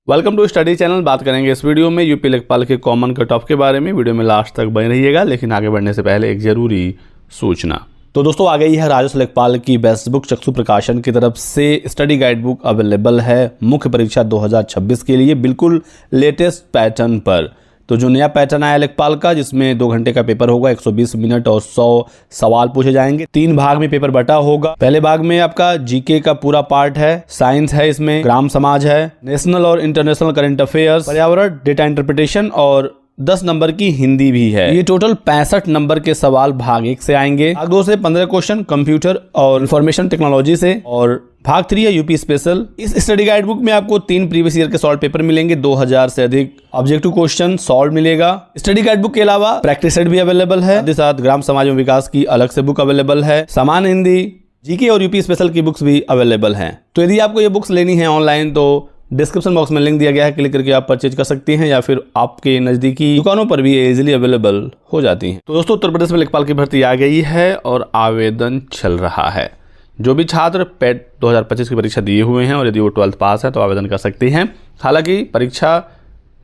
Welcome to study channel. बात करेंगे इस वीडियो में यूपी लेखपाल के कॉमन कट ऑफ के बारे में। वीडियो में लास्ट तक बने रहिएगा, लेकिन आगे बढ़ने से पहले एक जरूरी सूचना। तो दोस्तों आ गई है राजस्व लेखपाल की बेस्ट बुक चक्षु प्रकाशन की तरफ से स्टडी गाइड बुक अवेलेबल है मुख्य परीक्षा 2026 के लिए, बिल्कुल लेटेस्ट पैटर्न पर। तो जो नया पैटर्न आया लेखपाल का, जिसमें 2 घंटे का पेपर होगा, 120 मिनट और 100 सवाल पूछे जाएंगे। 3 भाग में पेपर बटा होगा। पहले भाग में आपका जीके का पूरा पार्ट है, साइंस है, इसमें ग्राम समाज है, नेशनल और इंटरनेशनल करंट अफेयर्स, पर्यावरण, डेटा इंटरप्रिटेशन और 10 नंबर की हिंदी भी है। ये टोटल 65 नंबर के सवाल भाग 1 से आएंगे। भाग 2 से 15 क्वेश्चन कंप्यूटर और इंफॉर्मेशन टेक्नोलॉजी से, और भाग 3 है यूपी स्पेशल। इस स्टडी गाइड बुक में आपको 3 प्रीवियस ईयर के सॉल्व पेपर मिलेंगे, 2000 से अधिक ऑब्जेक्टिव क्वेश्चन सॉल्व मिलेगा। स्टडी गाइड बुक के अलावा प्रैक्टिस सेट भी अवेलेबल है, साथ ही साथ ग्राम समाज एवं विकास की अलग से बुक अवेलेबल है, सामान्य हिंदी, जीके और यूपी स्पेशल की बुक्स भी अवेलेबल हैं। तो यदि आपको ये बुक्स लेनी है ऑनलाइन, तो डिस्क्रिप्शन बॉक्स में लिंक दिया गया है, क्लिक करके आप परचेज कर सकती हैं, या फिर आपके नज़दीकी दुकानों पर भी इजीली अवेलेबल हो जाती हैं। तो दोस्तों उत्तर प्रदेश में लेखपाल की भर्ती आ गई है और आवेदन चल रहा है। जो भी छात्र पेट 2025 की परीक्षा दिए हुए हैं और यदि वो 12th पास है तो आवेदन कर सकते हैं। हालांकि परीक्षा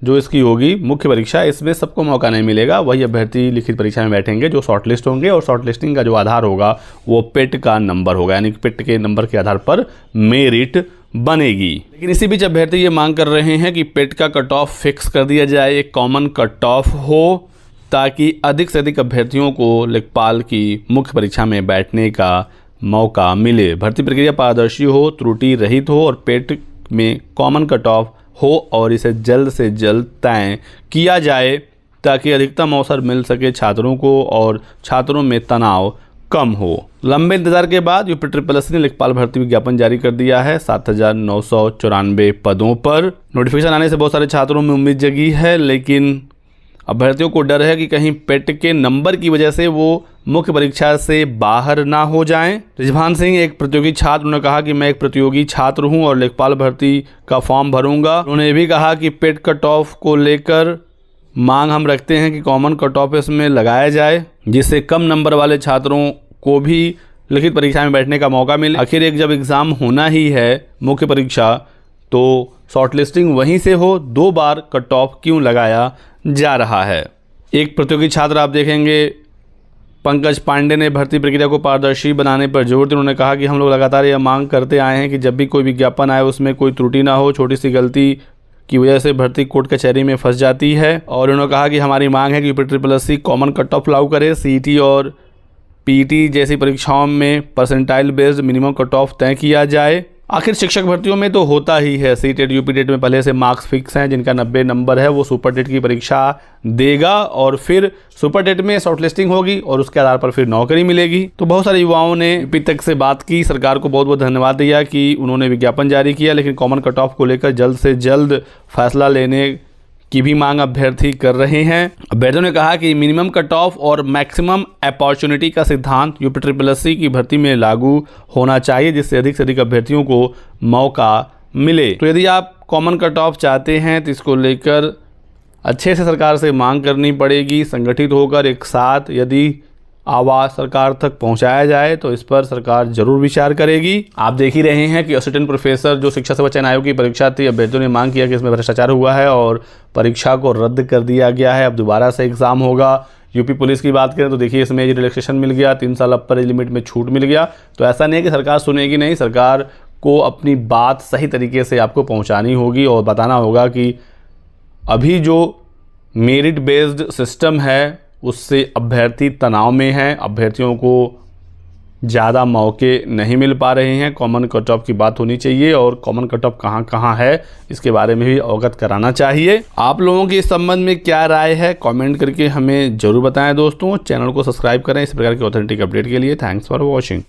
जो इसकी होगी मुख्य परीक्षा, इसमें सबको मौका नहीं मिलेगा। वही अभ्यर्थी लिखित परीक्षा में बैठेंगे जो शॉर्टलिस्ट होंगे, और शॉर्टलिस्टिंग का जो आधार होगा वो पेट का नंबर होगा, यानी कि पेट के नंबर के आधार पर मेरिट बनेगी। लेकिन इसी बीच अभ्यर्थी ये मांग कर रहे हैं कि पेट का कट ऑफ फिक्स कर दिया जाए, एक कॉमन कट ऑफ हो, ताकि अधिक से अधिक अभ्यर्थियों को लेखपाल की मुख्य परीक्षा में बैठने का मौका मिले। भर्ती प्रक्रिया पारदर्शी हो, त्रुटि रहित हो और पेट में कॉमन कट ऑफ हो, और इसे जल्द से जल्द तय किया जाए ताकि अधिकतम अवसर मिल सके छात्रों को और छात्रों में तनाव कम हो। लंबे इंतजार के बाद यूपी SSS ने लेखपाल भर्ती विज्ञापन जारी कर दिया है 7994 पदों पर। नोटिफिकेशन आने से बहुत सारे छात्रों में उम्मीद जगी है, लेकिन अभ्यर्थियों को डर है कि कहीं पेट के नंबर की वजह से वो मुख्य परीक्षा से बाहर ना हो जाएं। रिजवान सिंह एक प्रतियोगी छात्र, उन्होंने कहा कि मैं एक प्रतियोगी छात्र हूं और लेखपाल भर्ती का फॉर्म भरूंगा। उन्होंने ये भी कहा कि पेट कट ऑफ को लेकर मांग हम रखते हैं कि कॉमन कट ऑफ इसमें लगाया जाए, जिससे कम नंबर वाले छात्रों को भी लिखित परीक्षा में बैठने का मौका मिले। आखिर एक जब एग्ज़ाम होना ही है मुख्य परीक्षा, तो शॉर्टलिस्टिंग वहीं से हो, 2 बार कट ऑफ क्यों लगाया जा रहा है। एक प्रतियोगी छात्र आप देखेंगे पंकज पांडे ने भर्ती प्रक्रिया को पारदर्शी बनाने पर जोर दिया। उन्होंने कहा कि हम लोग लगातार यह मांग करते आए हैं कि जब भी कोई विज्ञापन आए उसमें कोई त्रुटि ना हो, छोटी सी गलती की वजह से भर्ती कोर्ट कचहरी में फंस जाती है। और उन्होंने कहा कि हमारी मांग है कि UP SSS common cut off लागू करे, CET और PET जैसी परीक्षाओं में percentile based minimum cut off तय किया जाए। आखिर शिक्षक भर्तियों में तो होता ही है, CTET UPTET में पहले से मार्क्स फिक्स हैं। जिनका 90 नंबर है वो सुपर टेट की परीक्षा देगा, और फिर सुपर टेट में शॉर्टलिस्टिंग होगी और उसके आधार पर फिर नौकरी मिलेगी। तो बहुत सारे युवाओं ने यूपी तक से बात की, सरकार को बहुत बहुत धन्यवाद दिया कि उन्होंने विज्ञापन जारी किया, लेकिन कॉमन कट ऑफ को लेकर जल्द से जल्द फैसला लेने की भी मांग अभ्यर्थी कर रहे हैं। अभ्यर्थियों ने कहा कि मिनिमम कट ऑफ और मैक्सिमम अपॉर्चुनिटी का सिद्धांत यूपी SSS की भर्ती में लागू होना चाहिए, जिससे अधिक से अधिक अभ्यर्थियों को मौका मिले। तो यदि आप कॉमन कट ऑफ चाहते हैं तो इसको लेकर अच्छे से सरकार से मांग करनी पड़ेगी। संगठित होकर एक साथ यदि आवाज़ सरकार तक पहुंचाया जाए तो इस पर सरकार जरूर विचार करेगी। आप देख ही रहे हैं कि असिस्टेंट प्रोफेसर जो शिक्षा सेवा चयन आयोग की परीक्षा थी, अभ्यर्थियों ने मांग किया कि इसमें भ्रष्टाचार हुआ है और परीक्षा को रद्द कर दिया गया है। अब दोबारा से एग्ज़ाम होगा। यूपी पुलिस की बात करें तो देखिए इसमें एज रिलैक्सेशन मिल गया, 3 साल अपर एज लिमिट में छूट मिल गया। तो ऐसा नहीं है कि सरकार सुनेगी नहीं, सरकार को अपनी बात सही तरीके से आपको पहुँचानी होगी और बताना होगा कि अभी जो मेरिट बेस्ड सिस्टम है उससे अभ्यर्थी तनाव में हैं, अभ्यर्थियों को ज़्यादा मौके नहीं मिल पा रहे हैं। कॉमन कट ऑफ की बात होनी चाहिए, और कॉमन कट ऑफ कहाँ कहाँ है इसके बारे में भी अवगत कराना चाहिए। आप लोगों की इस संबंध में क्या राय है कमेंट करके हमें ज़रूर बताएं। दोस्तों चैनल को सब्सक्राइब करें इस प्रकार की ऑथेंटिक अपडेट के लिए। Thanks for watching.